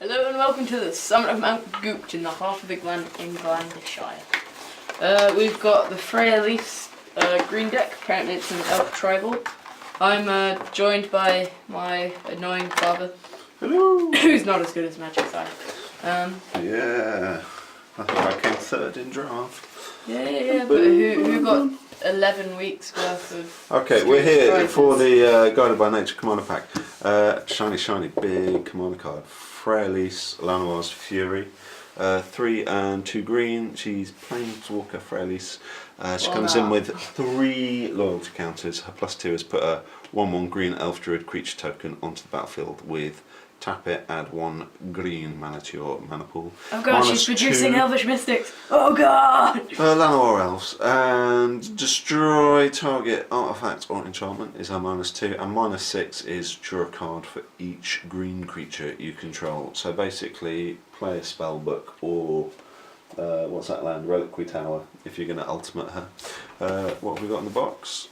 Hello and welcome to the summit of Mount Goopt in the heart of England in Glandishire. We've got the Freyalise green deck. Apparently it's an elf tribal. I'm joined by my annoying father. Hello! Who's not as good as Magic Side. Yeah, I thought I came third in draft. Yeah, but who got 11 weeks worth of... Okay, we're here prizes. for the Guided by Nature Commander Pack. Shiny, big commander card. Freyalise, Lanoir's Fury. 3 and 2 green. She's Planeswalker Freyalise. She comes in with 3 loyalty counters. Her +2 is put a 1/1 green elf druid creature token onto the battlefield with tap it, add 1 green mana to your mana pool. Oh god, she's producing Elvish Mystics! Oh god! Lanoir Elves, and destroy target artifact or enchantment is her -2, and -6 is draw a card for each green creature you control. So basically, play a spellbook or what's that land? Reliquary Tower, if you're going to ultimate her. What have we got in the box?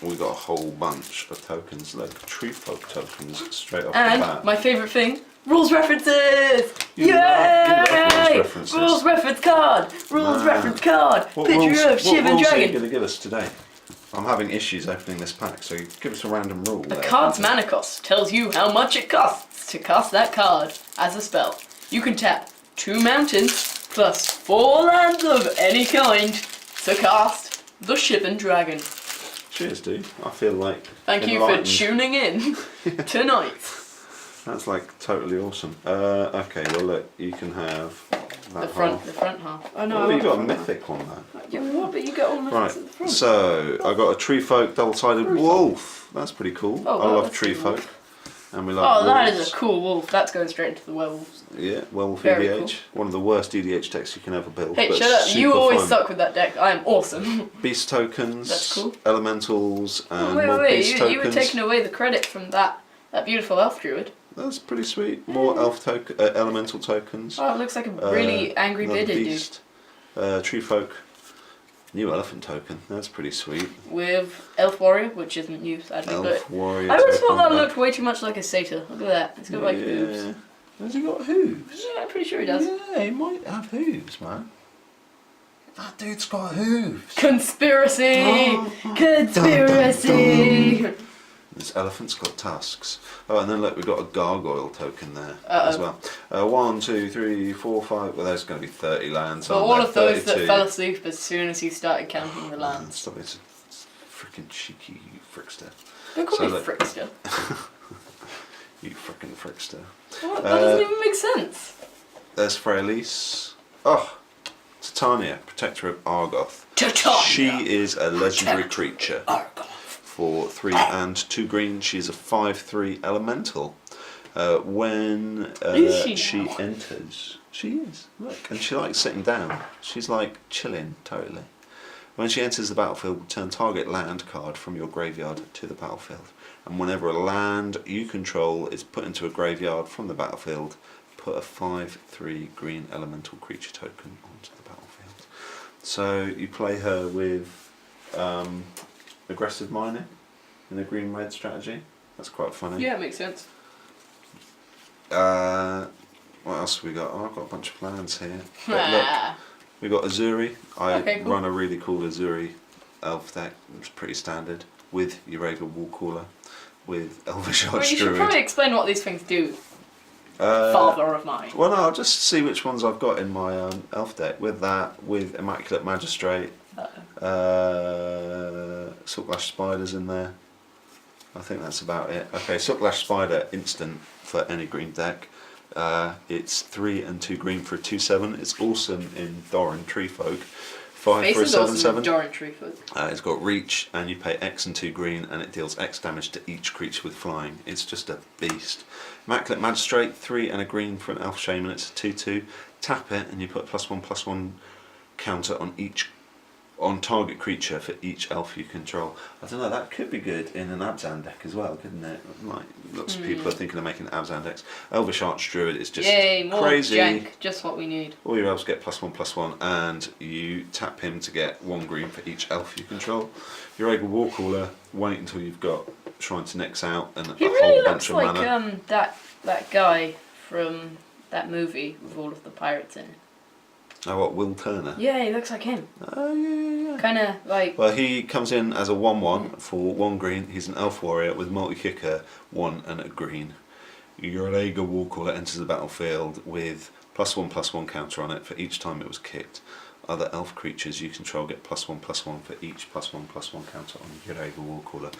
We got a whole bunch of tokens, like tree folk tokens, straight off the bat. And my favourite thing, rules references! You love rules references. Rules reference card! Rules reference card! Picture of Shivan What rules are you Dragon! going to give us today? I'm having issues opening this pack, so give us a random rule. A card's mana cost tells you how much it costs to cast that card as a spell. You can tap 2 mountains plus 4 lands of any kind to cast the Shivan Dragon. Cheers, dude. I feel like Thank you for tuning in tonight. That's like totally awesome. Okay, well look, you can have that The front half. Oh no, you got a mythic on that. Yeah, what? But you get all mythics Right, at the front. so I got a tree folk double-sided wolf. That's pretty cool. Oh, I wow, love that's tree a wolf. folk. And we love Oh, that wolves. is a cool wolf. That's going straight into the werewolves. Yeah, werewolf Very EDH. cool. One of the worst EDH decks you can ever build. Hey, but shut up. You super always fun. suck with that deck. I am awesome. Beast tokens, That's cool. elementals, and more wait. beast You tokens. were taking away the credit from that beautiful elf druid. That's pretty sweet. More elf elemental tokens. Oh, it looks like a really angry another bearded dude. beast. Tree folk. New elephant token. That's pretty sweet. With elf warrior, which isn't new, sadly, Elf but warrior. I always token thought that on the looked way too much like a satyr. Look at that. It's got like hooves. Yeah. Has he got hooves? Yeah, I'm pretty sure he does. Yeah, he might have hooves, man. That dude's got hooves. Conspiracy! Conspiracy! Dun, dun, dun. This elephant's got tusks. Oh, and then look, we've got a gargoyle token there as well. 1, 2, 3, 4, 5. Well, there's going to be 30 lands. For aren't all there? of those 32. that fell asleep as soon as he started counting the lands. Stop it. Freaking cheeky frickster. Don't call So me look- Frickster. You frickin' frickster. What? That doesn't even make sense. There's Freyalise. Oh, Titania, Protector of Argoth. Titania. She is a legendary Protector creature. Argoth. For 3 and 2 green, she's a 5/3 elemental. When Is she now? enters, she is. Look, and she likes sitting down. She's like chilling, totally. When she enters the battlefield, return target land card from your graveyard to the battlefield. And whenever a land you control is put into a graveyard from the battlefield, put a 5/3 green elemental creature token onto the battlefield. So you play her with aggressive mining in a green-red strategy. That's quite funny. Yeah, it makes sense. What else have we got? Oh, I've got a bunch of lands here. But look, we got Azuri. I run a really cool Azuri elf deck. It's pretty standard with Uraga Wallcaller, with Elvish Well, you should Archdruid. probably explain what these things do. Father of mine. Well, no, I'll just see which ones I've got in my elf deck. With that, with Immaculate Magistrate, Silklash Spider's in there. I think that's about it. Okay, Silklash Spider, instant for any green deck. It's 3 and 2 green for a 2/7. It's awesome in Doran Treefolk. 5 for a 7/7. Doran Treefolk. It's got reach, and you pay X and 2 green, and it deals X damage to each creature with flying. It's just a beast. Immaculate Magistrate, 3 and a green for an Elf Shaman. It's a 2/2. Tap it, and you put +1/+1 counter on target creature for each elf you control. I don't know, that could be good in an Abzan deck as well, couldn't it? Like, lots of people are thinking of making Abzan decks. Elvish Archdruid is just Yay, more crazy. jank, just what we need. All your elves get +1/+1, and you tap him to get 1 green for each elf you control. Your Uraga Wallcaller, wait until you've got Shrine to Nyx out and He a really whole bunch looks of like mana. that guy from that movie with all of the pirates in it. Oh, what, Will Turner? Yeah, he looks like him. Oh, yeah. Kind of like... Well, he comes in as a 1/1 for 1 green. He's an elf warrior with multi-kicker, 1 and a green. Your Aega Warcaller enters the battlefield with +1/+1 counter on it for each time it was kicked. Other elf creatures you control get +1/+1 for each +1/+1 counter on your Aega Warcaller.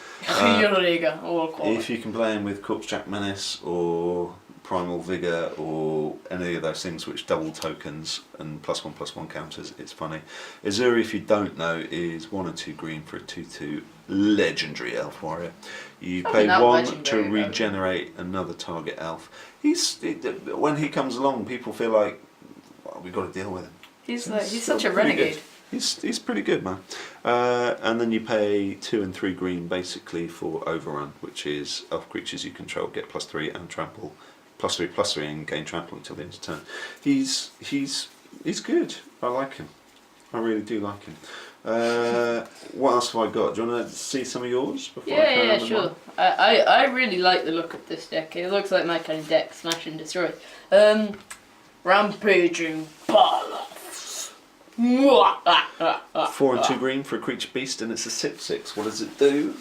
Eureka Warcaller. If you can play him with Corpsejack Menace or Primal Vigor or any of those things which double tokens and +1/+1 counters, it's funny. Izuri, if you don't know, is 1 and 2 green for a 2/2 legendary elf warrior. You pay 1 to regenerate another target elf. When he comes along, people feel like, well, we've got to deal with him. He's such a renegade. He's pretty good, man. And then you pay 2 and 3 green basically for Overrun, which is elf creatures you control get +3 and trample, +3/+3 and gain trample until the end of turn. He's good. I like him. I really do like him. What else have I got? Do you want to see some of yours before I carry on with sure. mine? I really like the look of this deck. It looks like my kind of deck, smash and destroy. Rampaging Barloffs. 4 and 2 green for a creature beast, and it's a 6/6. What does it do?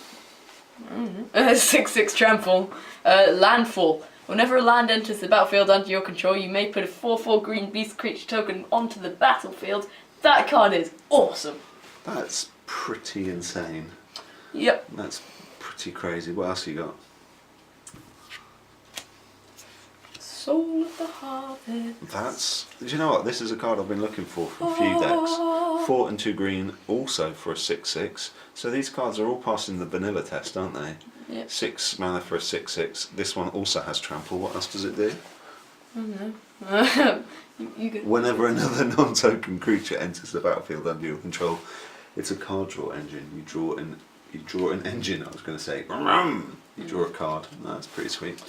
6/6 trample. Landfall. Whenever a land enters the battlefield under your control, you may put a 4/4 green beast creature token onto the battlefield. That card is awesome. That's pretty insane. Yep. That's pretty crazy. What else you got? Soul of the Harvest. Do you know what? This is a card I've been looking for a few decks. 4 and 2 green, also for a 6/6. So these cards are all passing the vanilla test, aren't they? Yep. 6 mana for a 6/6. This one also has trample. What else does it do? I don't know. you could... Whenever another non-token creature enters the battlefield under your control, it's a card draw engine. You draw an engine. I was going to say. You draw a card. That's pretty sweet.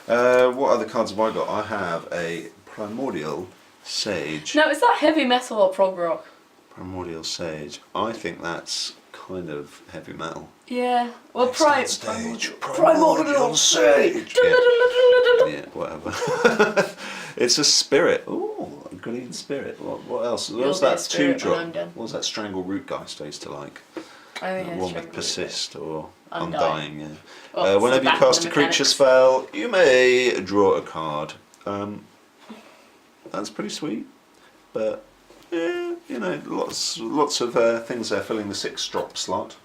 What other cards have I got? I have a Primordial Sage. Now, is that heavy metal or prog rock? Primordial Sage. I think that's kind of heavy metal. Yeah. Well, Primordial Sage. Yeah, whatever. It's a spirit. Ooh, a green spirit. What else? What was that 2-drop? What was that Strangle Rootgeist I used to like? One with Persist or Undying. Yeah. Well, whenever you cast a creature spell, you may draw a card. That's pretty sweet, but yeah, you know, lots of things there filling the 6-drop slot.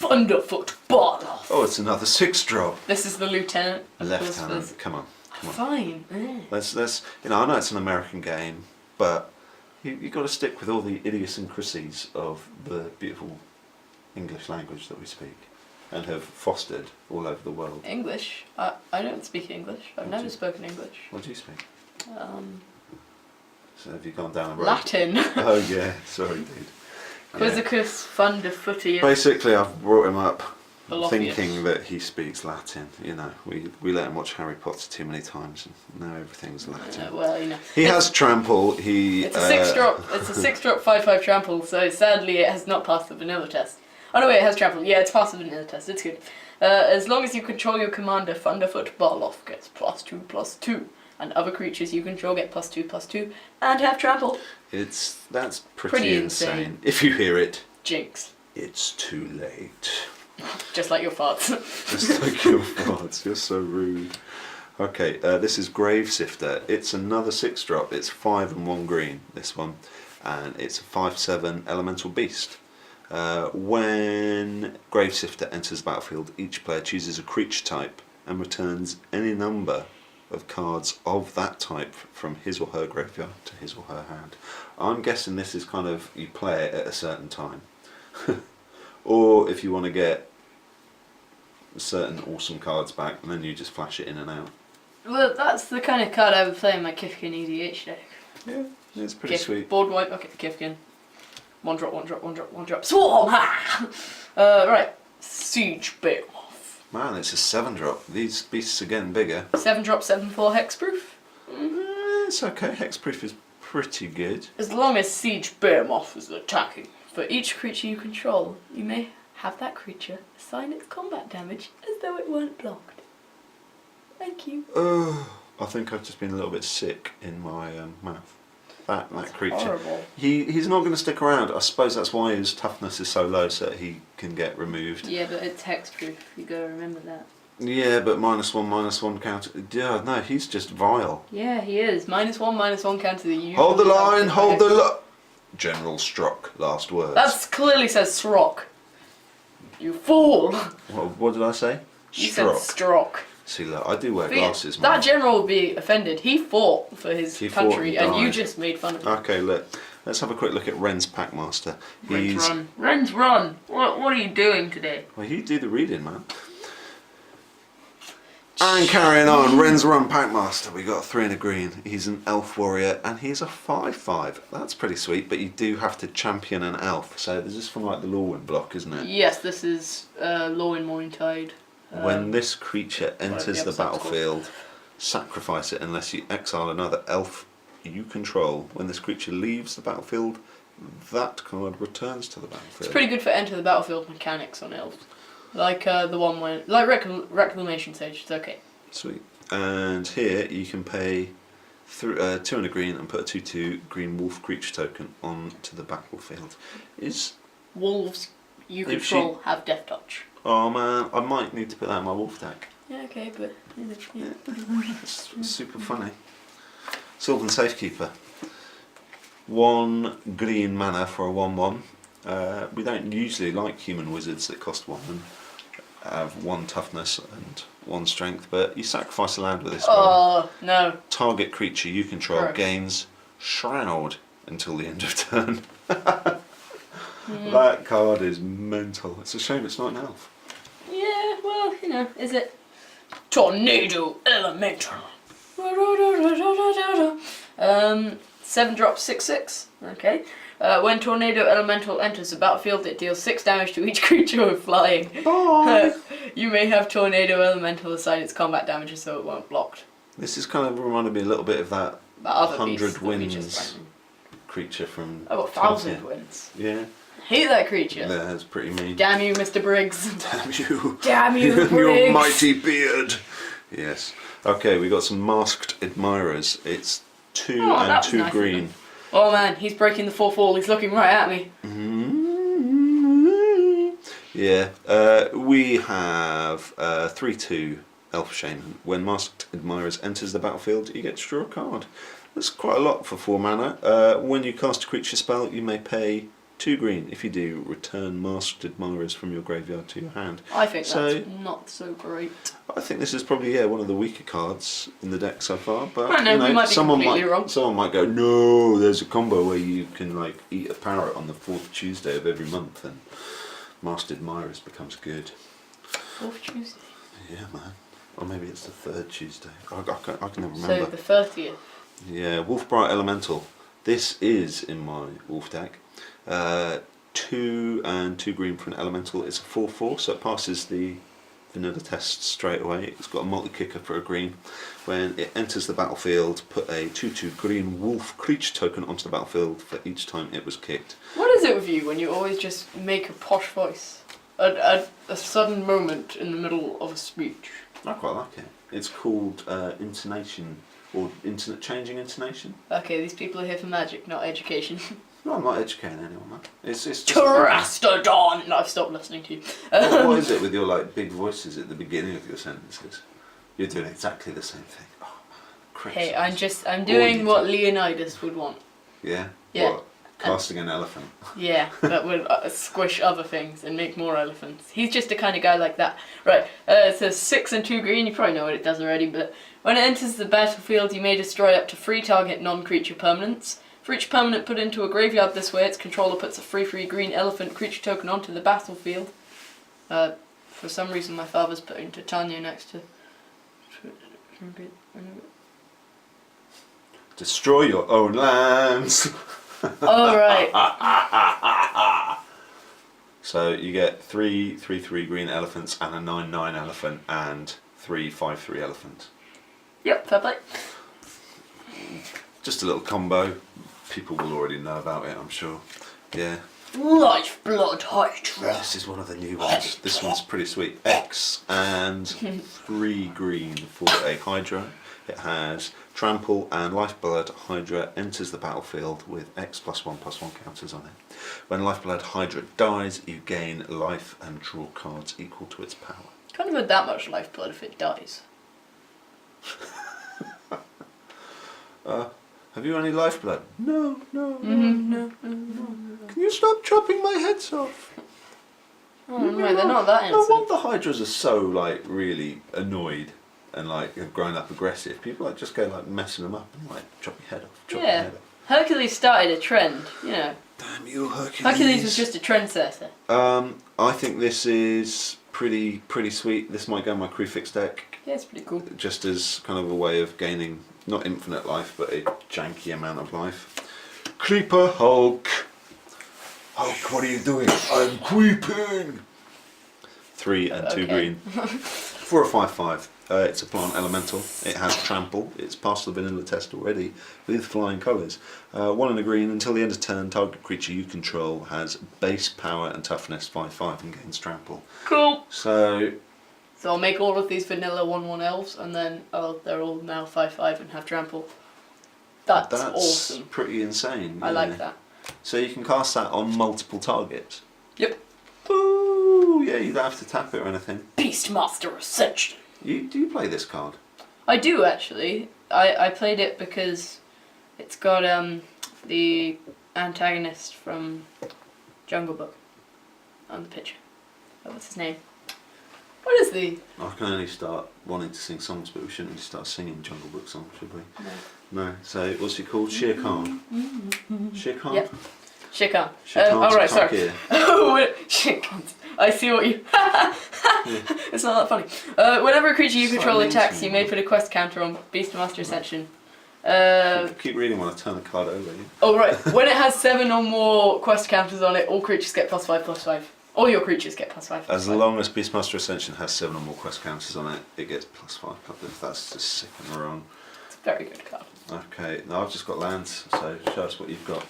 Thunderfoot Barloff. Oh, it's another 6-drop. This is the lieutenant. Lieutenant, come on. Fine. Let's I know it's an American game, but you got to stick with all the idiosyncrasies of the beautiful English language that we speak and have fostered all over the world. English? I don't speak English. I've never spoken English. What do you speak? So have you gone down a road? Latin. Oh yeah, sorry dude. Quizzicus Thunderfootius. Basically I've brought him up Balophius. thinking that he speaks Latin. You know, we let him watch Harry Potter too many times and now everything's Latin. Well, you know. He has trample, It's a 6-drop. It's a 6-drop 5/5 trample, so sadly it has not passed the vanilla test. Oh no wait, it has trample. Yeah, it's passed the vanilla test. It's good. As long as you control your commander, Thunderfoot Barloff gets +2/+2. And other creatures you control get +2/+2 and have trample. That's pretty insane. If you hear it, Jinx. it's too late. Just like your farts. Just like your farts. You're so rude. Okay, this is Grave Sifter. It's another 6-drop. It's 5 and 1 green, this one. And it's a 5/7 elemental beast. When Grave Sifter enters the battlefield, each player chooses a creature type and returns any number of cards of that type from his or her graveyard to his or her hand. I'm guessing this is kind of, you play it at a certain time. Or if you want to get certain awesome cards back, and then you just flash it in and out. Well, that's the kind of card I would play in my Kifkin EDH deck. Yeah, it's pretty sweet. Board wipe, okay, Kifkin. 1-drop, 1-drop, 1-drop, 1-drop. Swarm! Right, Siege Beowulf. Man, it's a 7-drop. These beasts are getting bigger. 7-drop, 7/4 hexproof. It's okay, hexproof is pretty good. As long as Siege Beowulf is attacking. For each creature you control, you may have that creature assign its combat damage as though it weren't blocked. Thank you. I think I've just been a little bit sick in my mouth. That creature. Horrible. He's not going to stick around. I suppose that's why his toughness is so low, so that he can get removed. Yeah, but it's hexproof. You gotta remember that. Yeah, but -1/-1 counter. Yeah, no, he's just vile. Yeah, he is. -1/-1 counter the usual. Hold the line, hold the General Strock, last words. That clearly says Strock. You fool! What did I say? You said Strock. See, look, I do wear glasses, man. That general would be offended. He fought for his country, and you just made fun of him. Okay, look. Let's have a quick look at Ren's Packmaster. Ren's run. What are you doing today? Well, you do the reading, man. And carrying on, Ren's Run Packmaster. We got a 3 and a green. He's an elf warrior, and he's a 5/5. That's pretty sweet, but you do have to champion an elf. So this is from like the Lorwyn block, isn't it? Yes, this is Lorwyn Morningtide. When this creature enters the battlefield, sacrifice it unless you exile another elf you control. When this creature leaves the battlefield, that card returns to the battlefield. It's pretty good for enter the battlefield mechanics on elves. Like the one when, like Reclamation Sage, it's okay. Sweet. And here you can pay 2 and a green and put a 2/2 green wolf creature token onto the battlefield. Wolves you control have Death Touch. Oh man, I might need to put that in my wolf deck. Yeah, okay, but yeah. It's super funny. Sylvan Safekeeper. 1 green mana for a 1/1. We don't usually like human wizards that cost 1 and have 1 toughness and 1 strength, but you sacrifice a land with this card. Oh, no. Target creature you control Gross. gains Shroud until the end of turn. That card is mental. It's a shame it's not an elf. Yeah, well, you know, is it? Tornado Elemental. 7 drops 6/6. Okay. When Tornado Elemental enters the battlefield, it deals 6 damage to each creature with flying. You may have Tornado Elemental assign its combat damage so it won't block. This is kind of reminded me a little bit of that other 100 wins creature from. Oh, 1,000 wins. Yeah. Hate that creature. Yeah, that's pretty mean. Damn you, Mr. Briggs. Damn you. Damn you, and Briggs. your mighty beard. Yes. Okay, we got some Masked Admirers. It's 2 and 2 nice green. Oh man, he's breaking the 4/4. He's looking right at me. Yeah. We have 3/2 Elf Shaman. When Masked Admirers enters the battlefield, you get to draw a card. That's quite a lot for 4 mana. When you cast a creature spell, you may pay 2 green. If you do, return Masked Admirers from your graveyard to your hand. I think that's not so great. I think this is probably one of the weaker cards in the deck so far. But I know, we might be completely wrong. Someone might go, no, there's a combo where you can like eat a parrot on the 4th Tuesday of every month and Masked Admirers becomes good. 4th Tuesday? Yeah, man. Or maybe it's the 3rd Tuesday. I can never remember. So the 30th. Yeah, Wolfbright Elemental. This is in my wolf deck. 2 and 2 green for an elemental. It's a 4/4, so it passes the vanilla test straight away. It's got a multi-kicker for a green. When it enters the battlefield, put a 2/2 green wolf creature token onto the battlefield for each time it was kicked. What is it with you when you always just make a posh voice? A sudden moment in the middle of a speech. I quite like it. It's called intonation, or changing intonation. Okay, these people are here for magic, not education. No, I'm not educating anyone, man. It's just Terastodon! No, I've stopped listening to you. What is it with your like big voices at the beginning of your sentences? You're doing exactly the same thing. Oh, Chris, hey, I'm doing what Leonidas would want. Yeah? Yeah. What? Casting an elephant. Yeah, that would squish other things and make more elephants. He's just a kind of guy like that. Right, it says 6 and 2 green, you probably know what it does already, but when it enters the battlefield you may destroy up to 3 target non-creature permanents. For each permanent put into a graveyard this way, its controller puts a 3/3 green elephant creature token onto the battlefield. For some reason my father's putting Titania next to... Destroy your own lands! Oh, right. So you get 3 3/3 green elephants and a 9/9 elephant and 3 5/3 elephant. Yep, fair play. Just a little combo. People will already know about it, I'm sure. Yeah. Lifeblood Hydra. This is one of the new ones. This one's pretty sweet. X and 3 green for a Hydra. It has Trample and Lifeblood Hydra enters the battlefield with X +1/+1 counters on it. When Lifeblood Hydra dies, you gain life and draw cards equal to its power. Can't have that much lifeblood if it dies. Have you any lifeblood? No. No. Can you stop chopping my heads off? Oh no, they're not that No innocent. wonder Hydras are so like really annoyed and like have grown up aggressive. People like just go like messing them up and like chop your head off. Chop your head off. Hercules started a trend, you know. Damn you, Hercules. Hercules was just a trendsetter. I think this is pretty sweet. This might go in my Crewfix deck. Yeah, it's pretty cool. Just as kind of a way of gaining not infinite life, but a janky amount of life. Creeper Hulk. Hulk, what are you doing? I'm creeping. 3 and 2 green. For a 5/5. It's a plant elemental. It has trample. It's passed the vanilla test already with flying colours. 1 and a green. Until the end of turn, target creature you control has base power and toughness 5/5 and gains trample. Cool. So I'll make all of these vanilla 1/1 elves, and then they're all now 5/5 and have trample. That's awesome. Pretty insane. I like that. So you can cast that on multiple targets. Yep. Ooh, yeah, you don't have to tap it or anything. Beastmaster Ascension. Do you play this card? I do actually. I played it because it's got the antagonist from Jungle Book on the picture. What's his name? What is the? I can only start wanting to sing songs, but we shouldn't really start singing Jungle Book songs, should we? No. So what's he called? Shere Khan. Shere Khan? Yep. Shere Khan. Shere Khan's oh right, sorry. here. Oh, Shere Khan. I see what you. It's not that funny. Whenever a creature you control attacks, you may put a quest counter on Beastmaster Ascension. Keep reading when I turn the card over. Oh right. When it has 7 or more quest counters on it, all creatures get +5/+5. All your creatures get +5/+5. As long as Beastmaster Ascension has 7 or more quest counters on it, it gets +5. That's just sick and wrong. It's a very good card. Okay, now I've just got lands, so show us what you've got.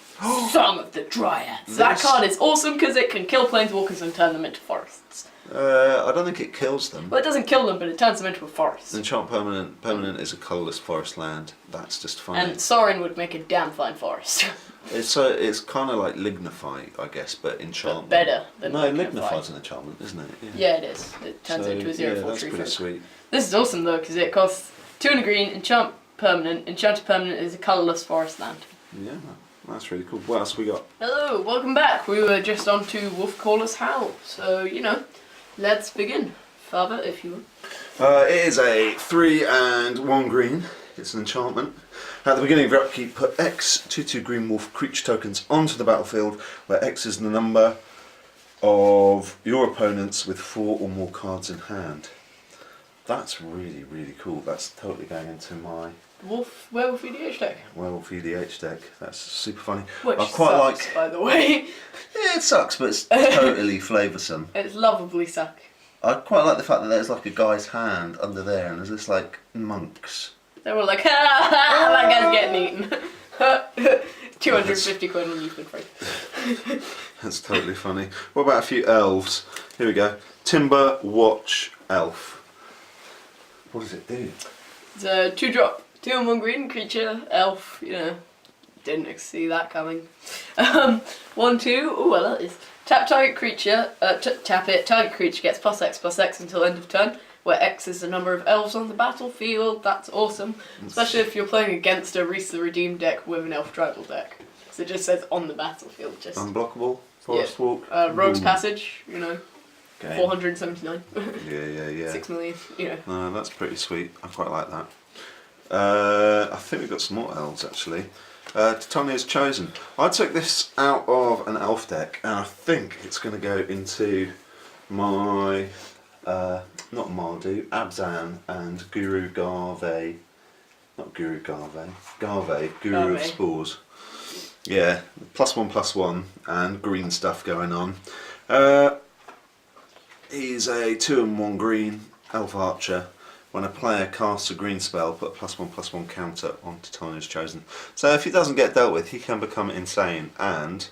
Song of the Dryads. That card is awesome because it can kill planeswalkers and turn them into forests. I don't think it kills them. Well, it doesn't kill them, but it turns them into a forest. Enchant permanent. Permanent is a colourless forest land. That's just funny. And Sorin would make a damn fine forest. It's kind of like Lignify, I guess, but enchantment. But better than No, Lignify. Lignify's an enchantment, isn't it? Yeah, it is. It turns into a 0/4 yeah, that's tree pretty folk. sweet. This is awesome though, because it costs 2 and a green, enchant permanent. Enchanted permanent is a colourless forest land. Yeah, that's really cool. What else we got? Hello, welcome back. We were just on to Wolfcaller's Howl, so you know, let's begin. Father, if you will. It is a 3 and 1 green. It's an enchantment. At the beginning of your upkeep, put X 2/2 green wolf creature tokens onto the battlefield, where X is the number of your opponents with 4 or more cards in hand. That's really cool. That's totally going into my Werewolf EDH deck. Werewolf EDH deck. That's super funny. Which I quite sucks, like. by the way. Yeah, it sucks, but it's totally flavoursome. It's lovably suck. I quite like the fact that there's like a guy's hand under there, and there's this like monks. They were like, ha ha, that guy's getting eaten. 250 quid on you've been free. That's totally funny. What about a few elves? Here we go. Timber Watch Elf. What does it do? It's a 2-drop, 2 and 1 green creature, elf, you know. Didn't see that coming. 1/2, ooh, well that is. Tap target creature, tap it, target creature gets +X/+X until end of turn, where X is the number of elves on the battlefield. That's awesome. Especially if you're playing against a Reese the Redeemed deck with an elf tribal deck. So it just says on the battlefield. Just Unblockable, Forest Walk. Rogue's Passage, you know. Game. 479. Yeah. 6 million, you know. No, that's pretty sweet. I quite like that. I think we've got some more elves actually. Titania's Chosen. I took this out of an elf deck, and I think it's going to go into my not Mardu, Abzan and Guru Garve. Not Guru Garve. Guru of Spores. Yeah, +1/+1 and green stuff going on. He's a 2 and 1 green elf archer. When a player casts a green spell, put a +1/+1 counter on Titania's Chosen. So if he doesn't get dealt with, he can become insane, and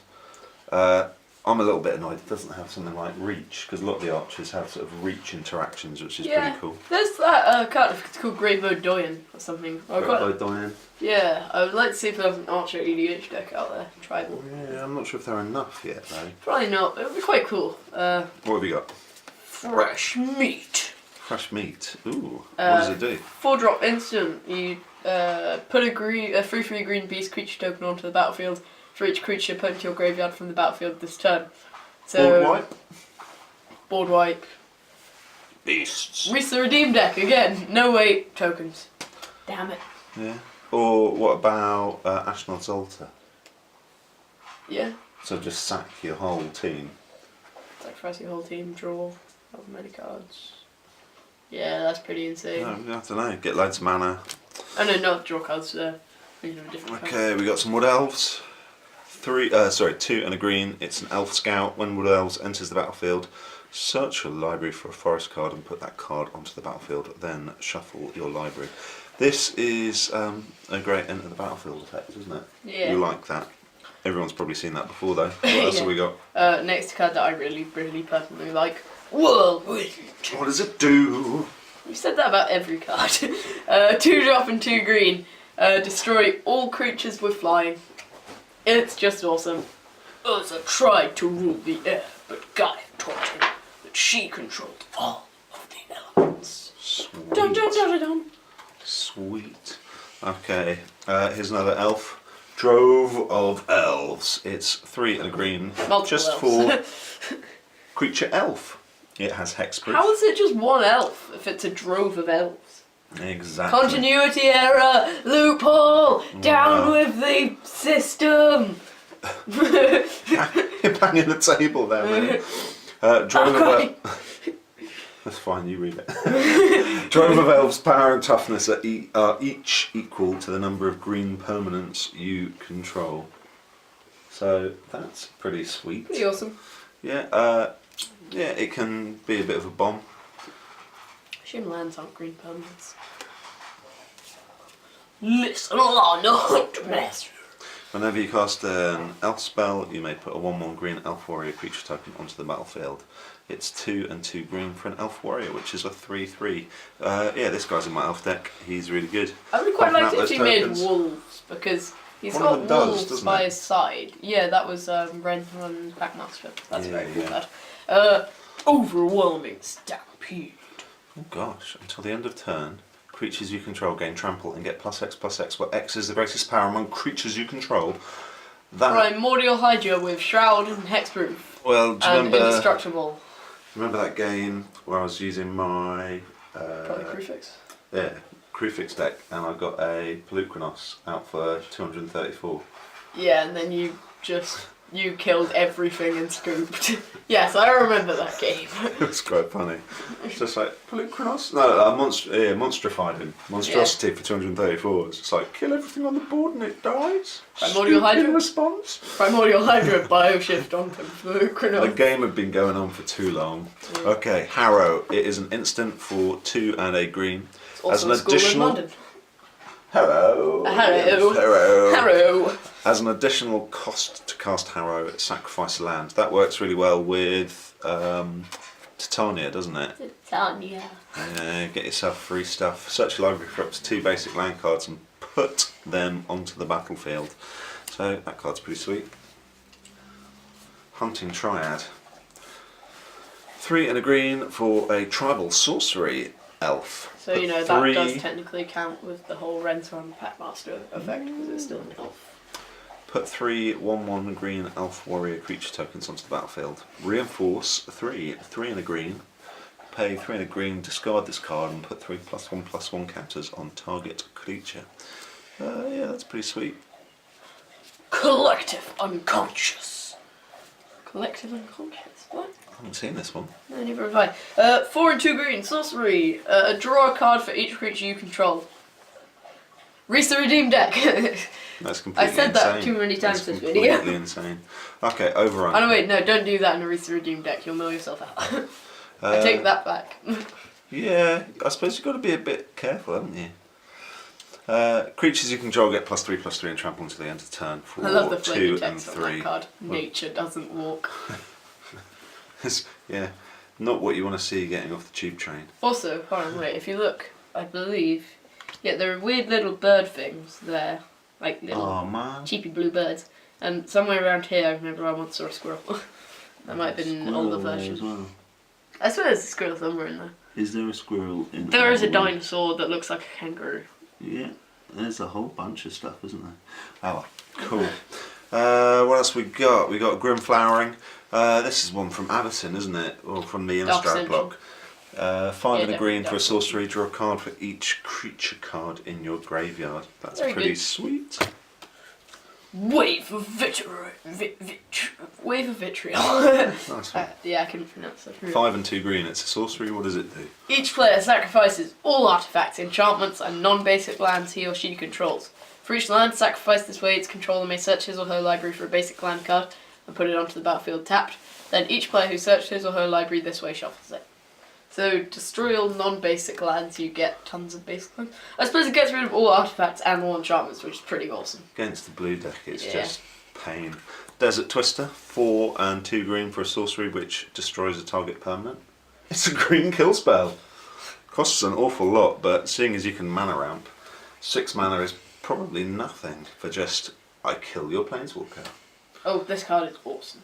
I'm a little bit annoyed it doesn't have something like reach, because a lot of the archers have sort of reach interactions, which is pretty cool. There's that card, it's called Grave O'Doyen or something. O'Doyen. Yeah, I would like to see if there's an archer EDH deck out there, tribal. Yeah, I'm not sure if there are enough yet though. Probably not, it would be quite cool. What have you got? Fresh meat. Fresh meat. Ooh. What does it do? 4-drop instant. You put a 3/3 green beast creature token onto the battlefield for each creature put into your graveyard from the battlefield this turn. So, Board wipe. Board wipe. Beasts. Reach the redeem deck again. No wait tokens. Damn it. Yeah. Or what about Ashnod's Altar? Yeah. So just sack your whole team. Sacrifice your whole team. Draw. However many cards. Yeah, that's pretty insane. No, I don't know. Get loads of mana. Oh no, not draw cards. Thinking of a different card. Okay, we got some Wood Elves. 2 and a green. It's an Elf Scout. When Wood Elves enters the battlefield, search your library for a forest card and put that card onto the battlefield. Then shuffle your library. This is a great enter the battlefield effect, isn't it? Yeah. You like that? Everyone's probably seen that before though. What else have we got? Next card that I really personally like. Whirlwind. What does it do? You said that about every card. 2-drop and 2 green. Destroy all creatures with flying. It's just awesome. Urza tried to rule the air, but Gaia taught him that she controlled all of the elements. Sweet. Dun, dun, dun, dun, dun. Sweet. Okay, here's another elf. Drove of Elves. It's 3 and a green. Multiple just elves. for creature elf. It has hexproof. How is it just one elf if it's a drove of elves? Exactly. Continuity error! Loophole! Down with the system! You're banging the table there, man. Drove of Elves. That's fine, you read it. Drove of Elves' power and toughness are each equal to the number of green permanents you control. So that's pretty sweet. Pretty awesome. Yeah, yeah, it can be a bit of a bomb. Assume lands aren't green permanents. Listen on, hunt master. Whenever you cast an elf spell, you may put a 1/1 green elf warrior creature token onto the battlefield. It's 2 and 2 green for an elf warrior, which is a 3/3. Yeah, this guy's in my elf deck. He's really good. I would quite like Popping it out if he those made tokens. wolves, because he's One of got them does, wolves doesn't by it? his side. Yeah, that was Renthron Packmaster. That's Yeah, very cool. yeah. That. Overwhelming stampede. Oh gosh, until the end of turn, creatures you control gain trample and get +X/+X, where X is the greatest power among creatures you control. That, Primordial Hydra with Shroud and Hexproof. well, do you And remember, Indestructible. remember that game where I was using my Probably Crufix. Crufix deck and I got a Pelucranos out for 234. Yeah, and then you killed everything and scooped. Yes, I remember that game. It was quite funny. It's just like, Pelucranos? No, monstrified him. Monstrosity for 234. It's just like, kill everything on the board and it dies. Primordial Scoop in Hydra? response. Primordial Hydra Bioshift onto The Chronos. game had been going on for too long. Okay, Harrow. It is an instant for 2 and a green. Also a school in London. Harrow. Harrow. Harrow. Harrow. As an additional cost to cast Harrow, sacrifice a land. That works really well with Titania, doesn't it? Titania. Get yourself free stuff. Search your library for up to 2 basic land cards and put them onto the battlefield. So that card's pretty sweet. Hunting Triad. 3 and a green for a tribal sorcery elf. So, you know, Put that does 3 technically count with the whole Renthron Packmaster effect, because it's still an elf. Put 3 1/1 green elf warrior creature tokens onto the battlefield. Reinforce 3 and a green. Pay 3 and a green, discard this card and put 3 +1/+1 counters on target creature. Yeah, that's pretty sweet. Collective Unconscious. Collective Unconscious? What? I haven't seen this one. No, neither have I. 4 and 2 green, sorcery. Draw a card for each creature you control. Reach the redeem deck. That's completely I said insane. that too many times That's this video. completely insane. Okay, overrun. Oh no, wait, no, don't do that in a Reach the redeem deck. You'll mill yourself out. I take that back. Yeah, I suppose you've got to be a bit careful, haven't you? Creatures you control get +3/+3 and trample until the end of the turn for I love the 2 flavor and text on 3. that card. Nature doesn't walk. Yeah, not what you want to see getting off the tube train. Also, hold on, wait. If you look, I believe, yeah, there are weird little bird things there, like little cheapy blue birds. And somewhere around here, I remember I once saw a squirrel. That might have been an older version. As well. I swear there's a squirrel somewhere in there. Is there a squirrel in there? There is a dinosaur that looks like a kangaroo. Yeah, there's a whole bunch of stuff, isn't there? Oh, cool. What else we got? We got Grim Flowering. This is one from Addison, isn't it? Or from the Innistrad block. 5 and a green for a sorcery. Draw a card for each creature card in your graveyard. That's Very pretty good. sweet. Wave of vitriol. Wave of vitriol. Nice one. Yeah, I couldn't pronounce that. 5 and 2 green. It's a sorcery. What does it do? Each player sacrifices all artifacts, enchantments, and non-basic lands he or she controls. For each land sacrificed this way, its controller may search his or her library for a basic land card and put it onto the battlefield tapped. Then each player who searched his or her library this way shuffles it. So, destroy all non-basic lands, you get tons of basic lands. I suppose it gets rid of all artifacts and all enchantments, which is pretty awesome. Against the blue deck, it's just pain. Desert Twister, 4 and 2 green for a sorcery which destroys a target permanent. It's a green kill spell. Costs an awful lot, but seeing as you can mana ramp, 6 mana is probably nothing for just, I kill your planeswalker. Oh, this card is awesome.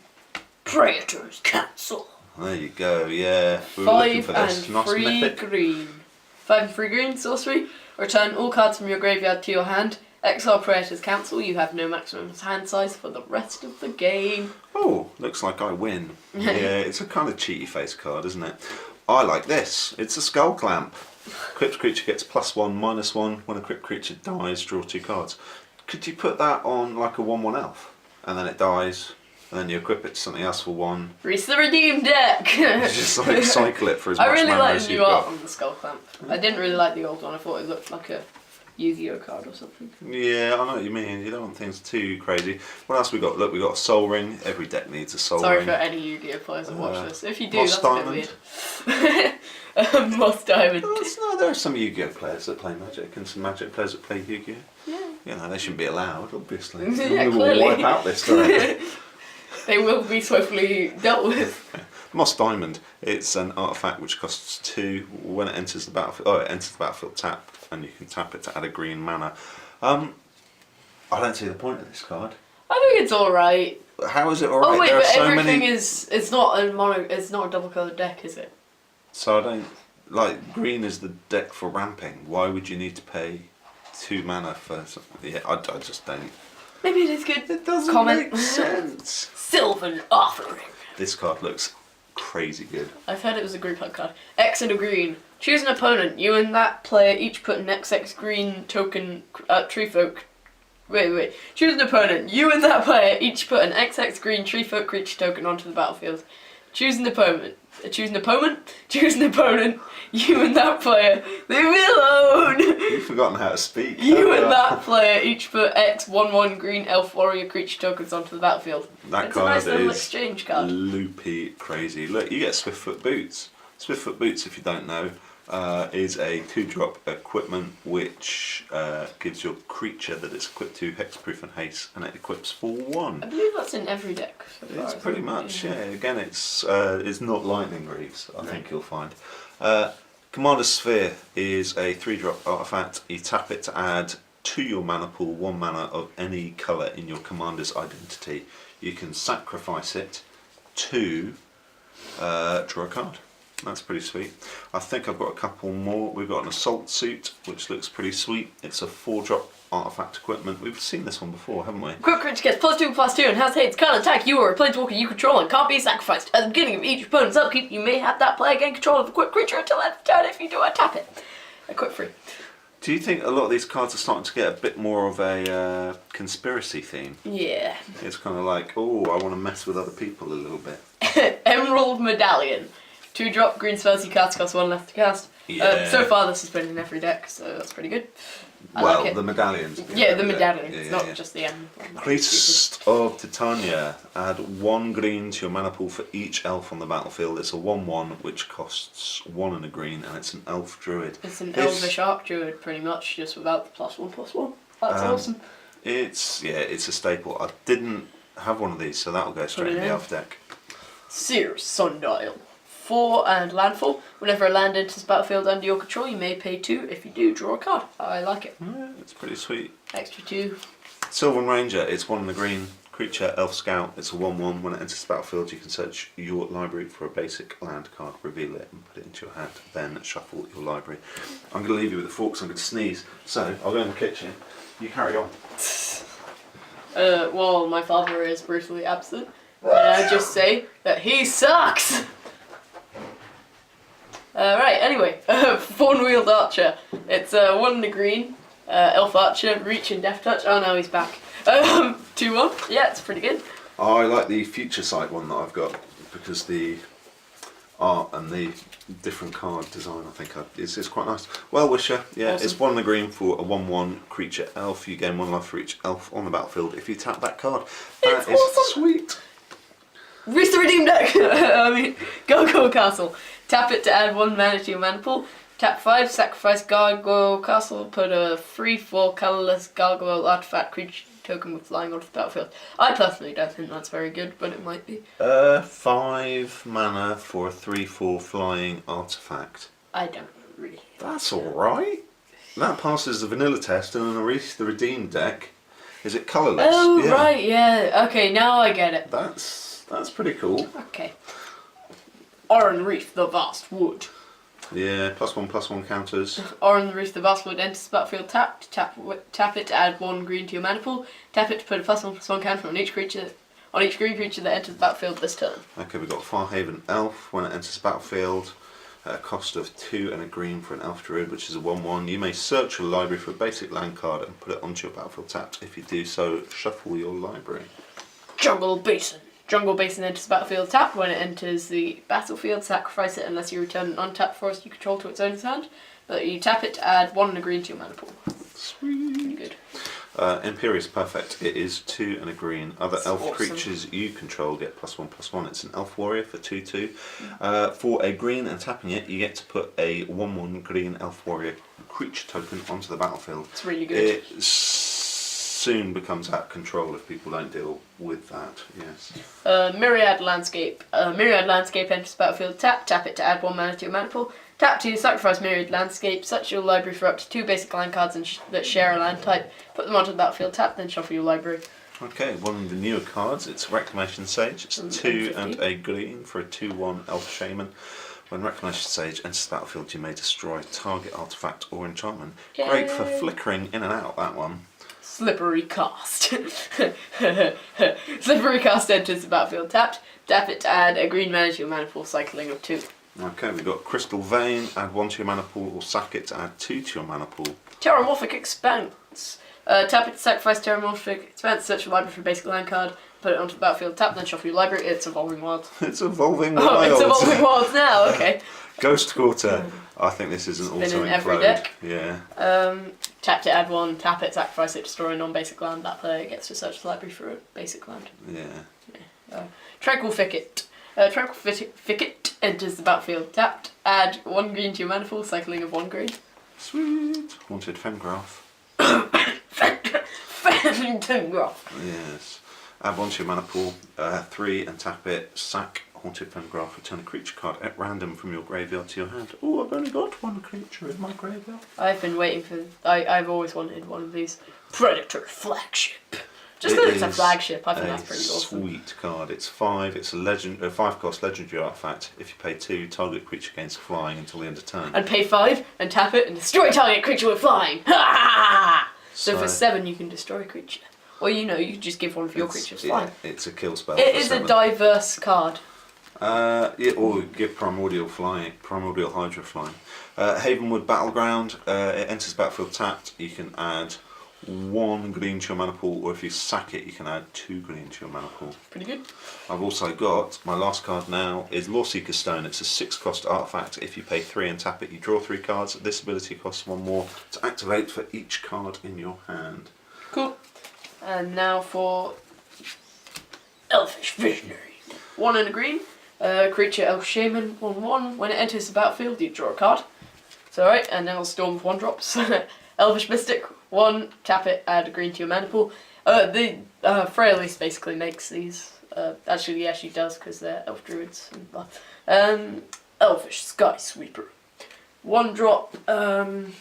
Praetor's Council. There you go, yeah. We were looking 5 for this. and Nice 3 mythic. green. 5 and 3 green, sorcery. Return all cards from your graveyard to your hand. Exile Praetor's Council. You have no maximum hand size for the rest of the game. Oh, looks like I win. Yeah, it's a kind of cheaty face card, isn't it? I like this. It's a Skull Clamp. Equipped creature gets +1/-1. When a equipped creature dies, draw 2 cards. Could you put that on like a 1/1 elf? And then it dies, and then you equip it to something else for 1. Reach the redeem deck! Just like cycle it for as much I really mana like as the you've new art got. on the Skull Clamp. I didn't really like the old one. I thought it looked like a Yu-Gi-Oh card or something. Yeah, I know what you mean. You don't want things too crazy. What else we got? Look, we got a Soul Ring. Every deck needs a Soul Sorry Ring. for any Yu-Gi-Oh players that watch this. If you do, Moss that's a bit weird. Moss Diamond. No, there are some Yu-Gi-Oh players that play Magic and some Magic players that play Yu-Gi-Oh. Yeah. You know, they shouldn't be allowed, obviously. Yeah, We will clearly. wipe out this story. They will be swiftly dealt with. Moss Diamond. It's an artifact which costs 2 when it enters the battlefield. Oh, it enters the battlefield tap, and you can tap it to add a green mana. I don't see the point of this card. I think it's alright. How is it alright? Oh wait, There are but so everything many... it's not a mono, it's not a double coloured deck, is it? So I don't like green is the deck for ramping. Why would you need to pay 2 mana for something? Yeah, I just don't. Maybe it is good. It doesn't Comment. make sense. Sylvan Offering. This card looks crazy good. I've heard it was a group hug card. X and a green. Choose an opponent. You and that player each put an XX green token tree folk. Wait. Choose an opponent. You and that player each put an XX green tree folk creature token onto the battlefield. Choose an opponent. Choose an opponent. Choose an opponent. You and that player. Leave me alone. You've forgotten how to speak. You and that player each put X/1/1 green elf warrior creature tokens onto the battlefield. That It's a card nice little is exchange card. loopy crazy. Look, you get Swiftfoot Boots. Swiftfoot Boots, if you don't know, is a 2-drop equipment which gives your creature that it's equipped to hexproof and haste, and it equips for 1. I believe that's in every deck. So far, It's isn't pretty it? much, yeah. Again, it's not Lightning Greaves, I think you'll find. Commander Sphere is a 3-drop artifact. You tap it to add to your mana pool 1 mana of any colour in your commander's identity. You can sacrifice it to draw a card. That's pretty sweet. I think I've got a couple more. We've got an Assault Suit, which looks pretty sweet. It's a 4-drop artifact equipment. We've seen this one before, haven't we? Quick creature gets +2/+2 and has hates. Can't attack you or a planeswalker you control and can't be sacrificed. At the beginning of each opponent's upkeep, you may have that player gain control of the quick creature until end of turn. If you do, tap it. Equip free. Do you think a lot of these cards are starting to get a bit more of a conspiracy theme? Yeah. It's kind of like, oh, I want to mess with other people a little bit. Emerald Medallion. 2-drop green spells you cast cost 1 left to cast. Yeah. So far this has been in every deck, so that's pretty good. I Well, like it. the medallions. Yeah, the medallions, Yeah, not yeah. just the end. Priest of Titania. Add 1 green to your mana pool for each elf on the battlefield. It's a 1/1 which costs 1 and a green, and it's an elf druid. It's an elvish arc druid, pretty much, just without the +1/+1. That's awesome. It's a staple. I didn't have one of these, so that'll go straight in the elf deck. Sears Sundial. 4 and landfall. Whenever a land enters the battlefield under your control, you may pay 2. If you do, draw a card. I like it. Yeah, it's pretty sweet. Extra 2. Sylvan Ranger. It's 1 and a green. Creature, elf scout. It's a 1/1. When it enters the battlefield, you can search your library for a basic land card, reveal it, and put it into your hand. Then shuffle your library. I'm going to leave you with the forks. I'm going to sneeze. So I'll go in the kitchen. You carry on. Well, my father is brutally absent. And I just say that he sucks! Right, anyway, Fawn-Wheeled Archer. It's 1 and a green, elf archer, reach and death touch. Oh no, he's back. 2/1, yeah, it's pretty good. I like the future sight one that I've got because the art and the different card design it's quite nice. Well Wisher, yeah, Awesome. It's 1 and a green for a 1/1 creature elf. You gain 1 life for each elf on the battlefield if you tap that card. It's That is awesome. sweet. Reach the redeem deck! I mean, Gargoyle Castle. Tap it to add 1 mana to your mana pool. Tap 5, sacrifice Gargoyle Castle, put a 3/4 colourless Gargoyle artifact creature token with flying onto the battlefield. I personally don't think that's very good, but it might be. 5 mana for a 3/4 flying artifact. I don't really. That's alright. That passes the vanilla test, and in the redeem deck, is it colourless? Oh, Yeah. right, yeah. Okay, now I get it. That's pretty cool. Okay. Oran Reef, the Vast Wood. Yeah, +1/+1 counters. Oran Reef, the Vast Wood enters the battlefield tapped. Tap it to add 1 green to your mana pool. Tap it to put a +1/+1 counter on each green creature that enters the battlefield this turn. Okay, we've got Farhaven Elf. When it enters the battlefield, at a cost of 2 and a green for an elf druid, which is a 1/1. You may search your library for a basic land card and put it onto your battlefield tapped. If you do so, shuffle your library. Jungle Basin. Jungle Basin enters the battlefield tapped. When it enters the battlefield, sacrifice it unless you return an untapped forest you control to its owner's hand. But you tap it to add 1 and a green to your mana pool. Sweet. Pretty good. Imperious Perfect. It is 2 and a green. Other That's elf awesome. creatures you control get +1/+1. It's an elf warrior for 2/2. For a green and tapping it, you get to put a 1/1 green elf warrior creature token onto the battlefield. It's really good. It soon becomes out of control if people don't deal with that. Yes. Myriad Landscape. Myriad Landscape enters the battlefield tapped. Tap it to add 1 mana to your mana pool. Tap to sacrifice Myriad Landscape. Search your library for up to 2 basic land cards that share a land type. Put them onto the battlefield tapped, then shuffle your library. Okay, one of the newer cards. It's Reclamation Sage. It's 2 and a green for a 2/1 elf shaman. When Reclamation Sage enters the battlefield, you may destroy target artifact or enchantment. Great for Yay. flickering in and out, that one. Slippery Cast. Slippery Cast enters the battlefield tapped. Tap it to add a green mana to your mana pool, cycling of 2. Okay, we've got Crystal Vein. Add 1 to your mana pool, or sack it to add 2 to your mana pool. Terramorphic Expanse. Tap it to sacrifice Terramorphic Expanse, search your library for a basic land card, put it onto the battlefield tap, then shuffle your library. It's Evolving Wilds. It's Evolving Oh, Wilds. it's Evolving Wilds now, okay. Ghost Quarter. I think this is an It's been auto in every implode. deck. Yeah. Tap to add 1, tap it, sacrifice it, destroy a non-basic land. That player gets to search the library for a basic land. Yeah. Tranquil Thicket. Tranquil Thicket enters the battlefield tapped. Add 1 green to your mana pool, cycling of 1 green. Sweet. Haunted Fengraf. Fengraf. Yes. Add 1 to your mana pool, 3 and tap it, sack Haunted Fengraf, return a creature card at random from your graveyard to your hand. Oh, I've only got 1 creature in my graveyard. I've been waiting for. I've always wanted one of these. Predator Flagship. Just because it's a flagship, I think that's pretty awesome. Sweet card. It's 5. It's a 5-cost legendary artifact. If you pay 2, target creature gains flying until the end of turn. And pay 5 and tap it and destroy target creature with flying. Ha! So for 7 you can destroy a creature. Or you just give one of your creatures flying. Yeah, it's a kill spell. It for is 7. a diverse card. Yeah, or give Primordial Hydra flying. Havenwood Battleground. It enters battlefield tapped. You can add 1 green to your mana pool, or if you sack it, you can add 2 green to your mana pool. Pretty good. I've also got, my last card now is Lawseeker Stone. It's a 6-cost artifact. If you pay 3 and tap it, you draw 3 cards. This ability costs 1 more to activate for each card in your hand. Cool. And now for Elfish Visionary. 1 and a green. Creature Elf Shaman, 1/1. When it enters the battlefield, you draw a card. It's alright, and now Storm with 1 drops. Elvish Mystic, 1, tap it, add a green to your mana pool. The Frailist basically makes these. Actually, yeah, she does, because they're Elf Druids. Elfish Sky Sweeper. 1 drop, 1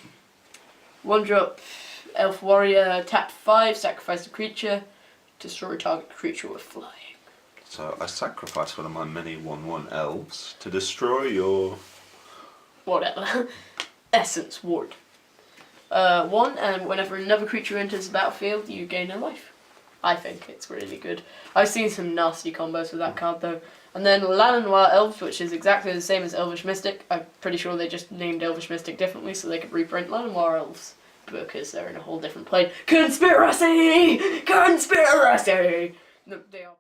drop, Elf Warrior, tap 5, sacrifice a creature, destroy target creature with flying. So I sacrifice one of my many 1/1 elves to destroy your... Whatever. Essence Ward. 1, and whenever another creature enters the battlefield, you gain a life. I think it's really good. I've seen some nasty combos with that card though. And then Llanowar Elves, which is exactly the same as Elvish Mystic. I'm pretty sure they just named Elvish Mystic differently so they could reprint Llanowar Elves. Because they're in a whole different plane. Conspiracy! Conspiracy! No, they are.